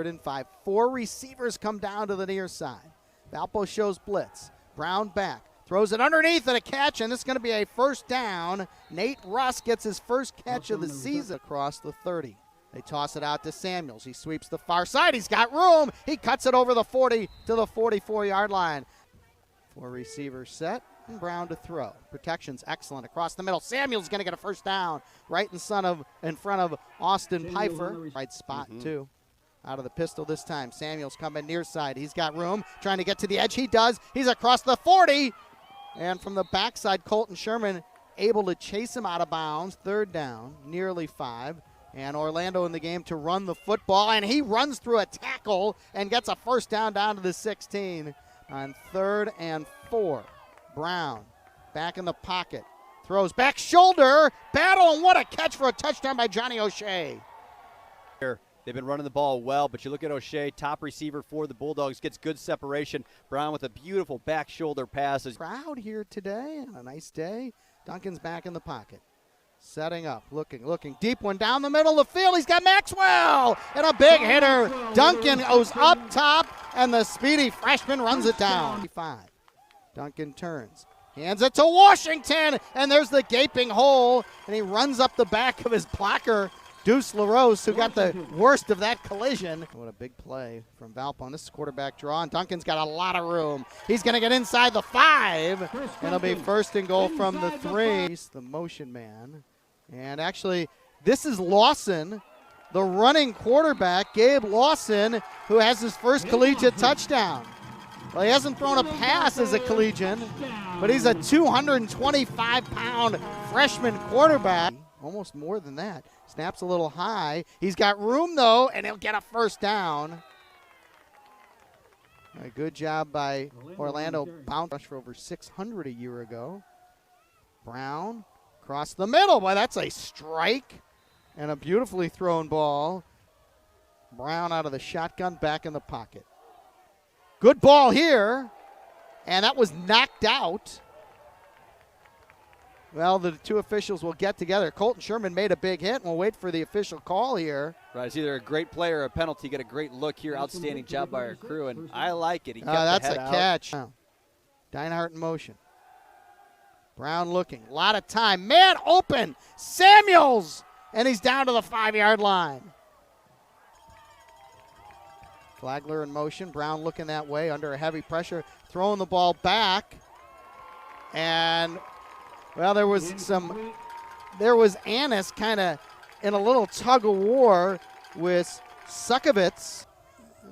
and 5. 4 receivers come down to the near side. Valpo shows blitz. Brown back. Throws it underneath and a catch, and this is going to be a first down. Nate Russ gets his first catch of the season across the 30. They toss it out to Samuels. He sweeps the far side. He's got room. He cuts it over the 40 to the 44-yard line. 4 receivers set, and Brown to throw. Protection's excellent across the middle. Samuels going to get a first down right in front of Austin Pfeiffer. Right spot, too. Out of the pistol this time. Samuels coming near side. He's got room, trying to get to the edge. He does. He's across the 40. And from the backside, Colton Sherman able to chase him out of bounds. 3rd down, nearly 5. And Orlando in the game to run the football. And he runs through a tackle and gets a first down to the 16 on 3rd and 4. Brown back in the pocket. Throws back shoulder. Battle, and what a catch for a touchdown by Johnny O'Shea. They've been running the ball well, but you look at O'Shea, top receiver for the Bulldogs, gets good separation. Brown with a beautiful back shoulder pass. Crowd here today on a nice day. Duncan's back in the pocket. Setting up, looking. Deep one down the middle of the field. He's got Maxwell and a big hitter. Duncan goes up top, and the speedy freshman runs it down. 5. Duncan turns. Hands it to Washington, and there's the gaping hole, and he runs up the back of his blocker, Deuce LaRose, who got the worst of that collision. What a big play from Valpo. This is quarterback draw, and Duncan's got a lot of room. He's going to get inside the 5, and it'll be 1st and goal from the 3. He's the motion man. And actually, this is Lawson, the running quarterback, Gabe Lawson, who has his first collegiate touchdown. Well, he hasn't thrown a pass as a collegian, but he's a 225-pound freshman quarterback. Almost more than that. Snaps a little high. He's got room, though, and he'll get a first down. A good job by Orlando. Bounce rush for over 600 a year ago. Brown across the middle. Boy, that's a strike and a beautifully thrown ball. Brown out of the shotgun, back in the pocket. Good ball here, and that was knocked out. Well, the 2 officials will get together. Colton Sherman made a big hit, and we'll wait for the official call here. Right, it's either a great play or a penalty. Get a great look here. Outstanding job by our crew, and I like it. He kept that's the head a out. catch. Dinehart in motion. Brown looking. A lot of time. Man open. Samuels, and he's down to the 5-yard line. Flagler in motion. Brown looking that way under a heavy pressure. Throwing the ball back. And, well, there was Annis kind of in a little tug of war with Sukovitz.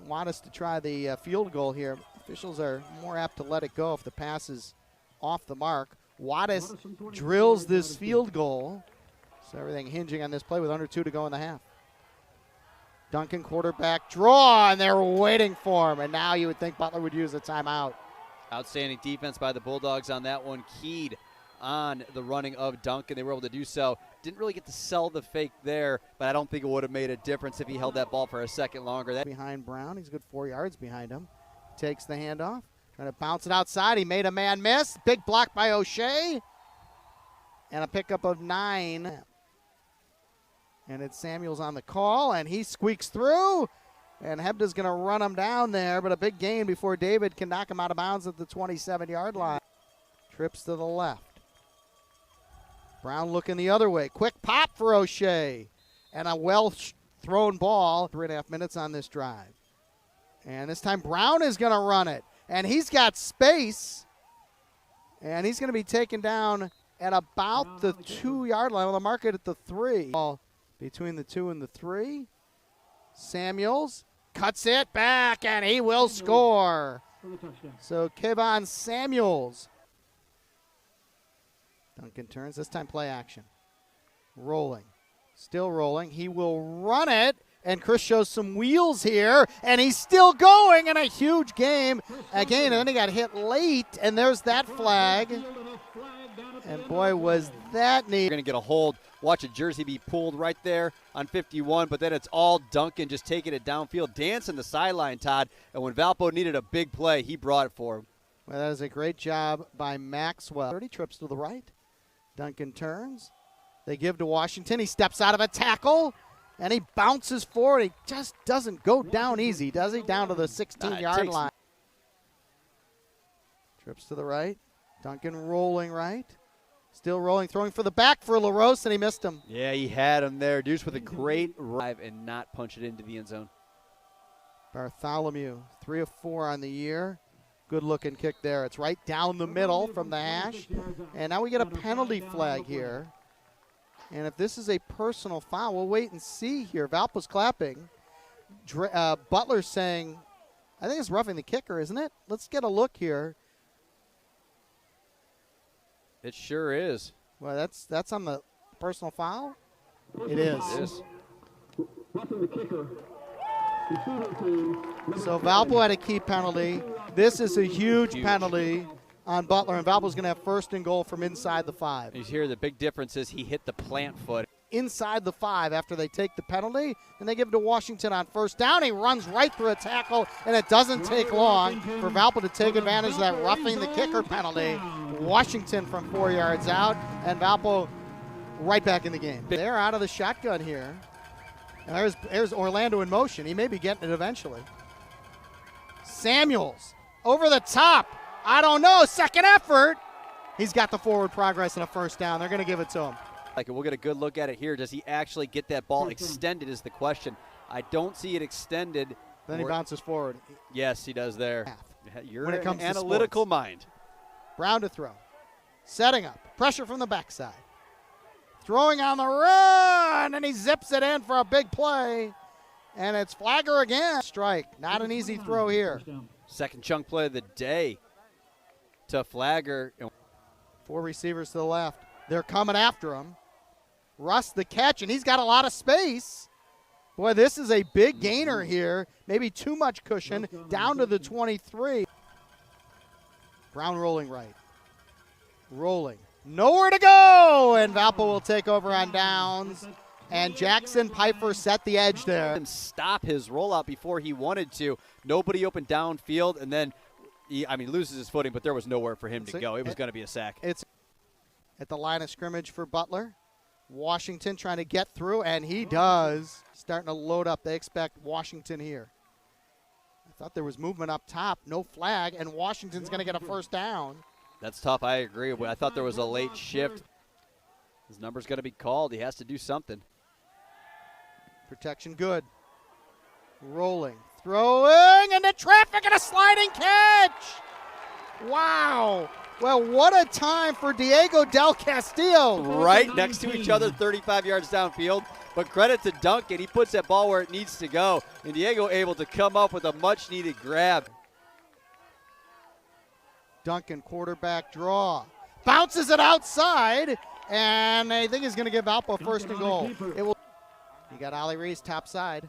Want us to try the field goal here. Officials are more apt to let it go if the pass is off the mark. Wattis drills this field goal. So everything hinging on this play with under 2 to go in the half. Duncan quarterback draw, and they're waiting for him. And now you would think Butler would use a timeout. Outstanding defense by the Bulldogs on that one. Keyed on the running of Duncan. They were able to do so. Didn't really get to sell the fake there, but I don't think it would have made a difference if he held that ball for a second longer. That behind Brown. He's a good 4 yards behind him. Takes the handoff. Trying to bounce it outside. He made a man miss. Big block by O'Shea. And a pickup of 9. And it's Samuels on the call, and he squeaks through. And Hebda's going to run him down there, but a big gain before David can knock him out of bounds at the 27-yard line. Trips to the left. Brown looking the other way. Quick pop for O'Shea. And a well-thrown ball. 3.5 minutes on this drive. And this time Brown is going to run it. And he's got space. And he's going to be taken down at about the 2-yard line. We'll mark it at the 3. Ball between the 2 and the 3. Samuels cuts it back, and he will score. So Kevon Samuels. Duncan turns. This time play action. Rolling. Still rolling. He will run it. And Chris shows some wheels here, and he's still going, and a huge game again. And then he got hit late, and there's that flag. And boy, was that neat. You're going to get a hold. Watch a jersey be pulled right there on 51, but then it's all Duncan just taking it downfield, dancing the sideline, Todd. And when Valpo needed a big play, he brought it for him. Well, that is a great job by Maxwell. 30 trips to the right. Duncan turns. They give to Washington. He steps out of a tackle. And he bounces forward. He just doesn't go down easy, does he? Down to the 16-yard line. Trips to the right. Duncan rolling right. Still rolling, throwing for the back for LaRose, and he missed him. Yeah, he had him there. Deuce with a great drive and not punch it into the end zone. Bartholomew, 3 of 4 on the year. Good looking kick there. It's right down the middle from the hash. And now we get a penalty flag here. And if this is a personal foul, we'll wait and see here. Valpo's clapping. Butler's saying, I think it's roughing the kicker, isn't it? Let's get a look here. It sure is. Well, that's on the personal foul? It is. It is. Roughing the kicker. So Valpo had a key penalty. This is a huge penalty on Butler, and Valpo's going to have first and goal from inside the 5. You hear the big difference is he hit the plant foot. Inside the 5 after they take the penalty, and they give it to Washington on first down. He runs right through a tackle, and it doesn't take long for Valpo to take advantage of that roughing the kicker penalty. Washington from 4 yards out, and Valpo right back in the game. They're out of the shotgun here. And there's Orlando in motion. He may be getting it eventually. Samuels over the top. I don't know. Second effort. He's got the forward progress and a first down. They're going to give it to him. Like, we'll get a good look at it here. Does he actually get that ball extended is the question. I don't see it extended. Then he bounces forward. Yes, he does there. You're when it comes an to analytical sports. mind. Brown to throw. Setting up. Pressure from the backside. Throwing on the run, and he zips it in for a big play. And it's Flagger again. Strike. Not an easy throw here. Second chunk play of the day to Flagger. 4 receivers to the left. They're coming after him. Russ the catch, and he's got a lot of space. Boy, this is a big gainer here. Maybe too much cushion. Down to the 23. Brown rolling right. Rolling. Nowhere to go, and Valpo will take over on downs. And Jackson Pfeiffer set the edge there. And stop his rollout before he wanted to. Nobody open downfield, and then he loses his footing, but there was nowhere for him to go. It was going to be a sack. It's at the line of scrimmage for Butler. Washington trying to get through, and he does. Starting to load up. They expect Washington here. I thought there was movement up top. No flag, and Washington's going to get a first down. That's tough. I agree. I thought there was a late shift. His number's going to be called. He has to do something. Protection good. Rolling. Throwing into traffic and a sliding catch. Wow. Well, what a time for Diego Del Castillo. Right next to each other, 35 yards downfield. But credit to Duncan. He puts that ball where it needs to go. And Diego able to come up with a much-needed grab. Duncan, quarterback draw. Bounces it outside. And I think he's going to give Valpo first and goal. You got Ollie Reese top side.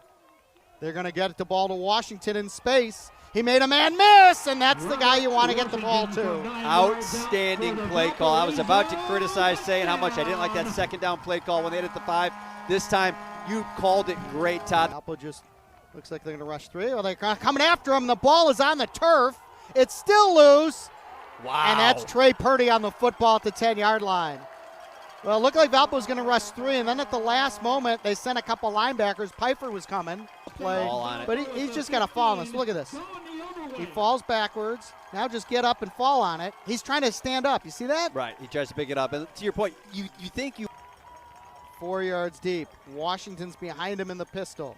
They're going to get the ball to Washington in space. He made a man miss, and that's the guy you want to get the ball to. Outstanding play call. I was about to criticize saying how much I didn't like that second down play call when they hit the 5. This time, you called it great, Todd. Valpo just looks like they're going to rush 3. Well, they're coming after him. The ball is on the turf. It's still loose. Wow. And that's Trey Purdy on the football at the 10-yard line. Well, it looked like Valpo was going to rush 3, and then at the last moment, they sent a couple linebackers. Pfeiffer was coming. But he's just got to fall on this. Look at this. He falls backwards. Now just get up and fall on it. He's trying to stand up. You see that? Right. He tries to pick it up. And to your point, you think you. 4 yards deep. Washington's behind him in the pistol.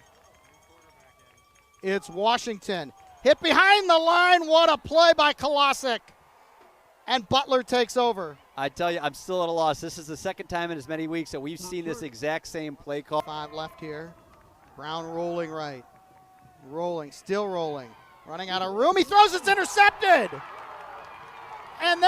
It's Washington. Hit behind the line. What a play by Kolosik. And Butler takes over. I tell you, I'm still at a loss. This is the second time in as many weeks that we've seen this exact same play call. 5 left here. Brown rolling right. Rolling, still rolling. Running out of room. He throws, it's intercepted. And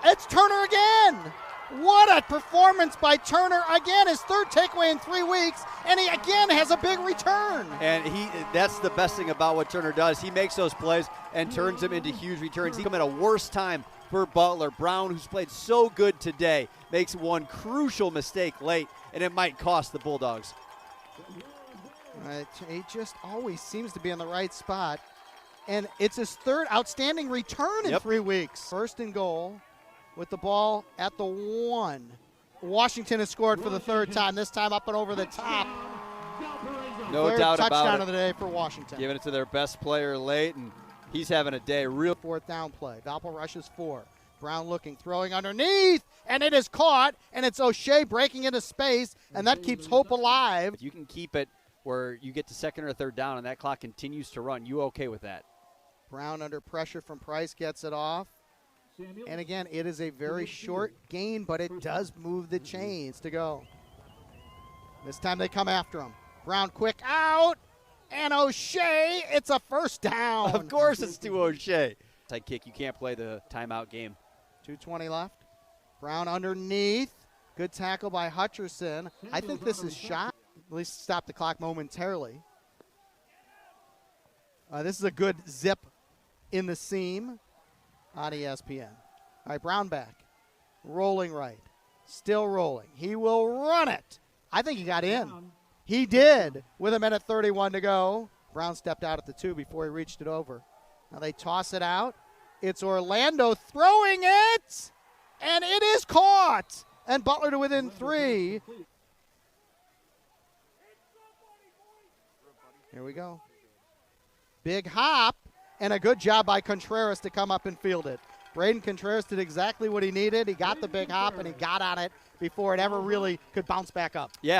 it's Turner again. What a performance by Turner. Again, his 3rd takeaway in 3 weeks. And he again has a big return. And that's the best thing about what Turner does. He makes those plays and turns them into huge returns. He come at a worse time for Butler. Brown, who's played so good today, makes one crucial mistake late, and it might cost the Bulldogs. He just always seems to be in the right spot. And it's his 3rd outstanding return in 3 weeks. First and goal with the ball at the 1. Washington has scored for the 3rd time, this time up and over the top No Third doubt touchdown about of it. the day for Washington. Giving it to their best player late, and he's having a day. Real. Fourth down play. Valpo rushes 4. Brown looking, throwing underneath, and it is caught, and it's O'Shea breaking into space, and that keeps hope alive. If you can keep it where you get to second or third down and that clock continues to run, you okay with that? Brown under pressure from Price gets it off. And again, it is a very short gain, but it does move the chains to go. This time they come after him. Brown quick out, and O'Shea, it's a first down. Of course it's to O'Shea. Side kick, you can't play the timeout game. 2:20 left. Brown underneath. Good tackle by Hutcherson. I think this is shot. At least stop the clock momentarily. This is a good zip in the seam on ESPN. All right, Brown back. Rolling right. Still rolling. He will run it. I think he got in. He did with 1:31 to go. Brown stepped out at the 2 before he reached it over. Now they toss it out. It's Orlando throwing it, and it is caught. And Butler to within 3. Here we go. Big hop, and a good job by Contreras to come up and field it. Braden Contreras did exactly what he needed. He got the big hop, and he got on it before it ever really could bounce back up. Yeah.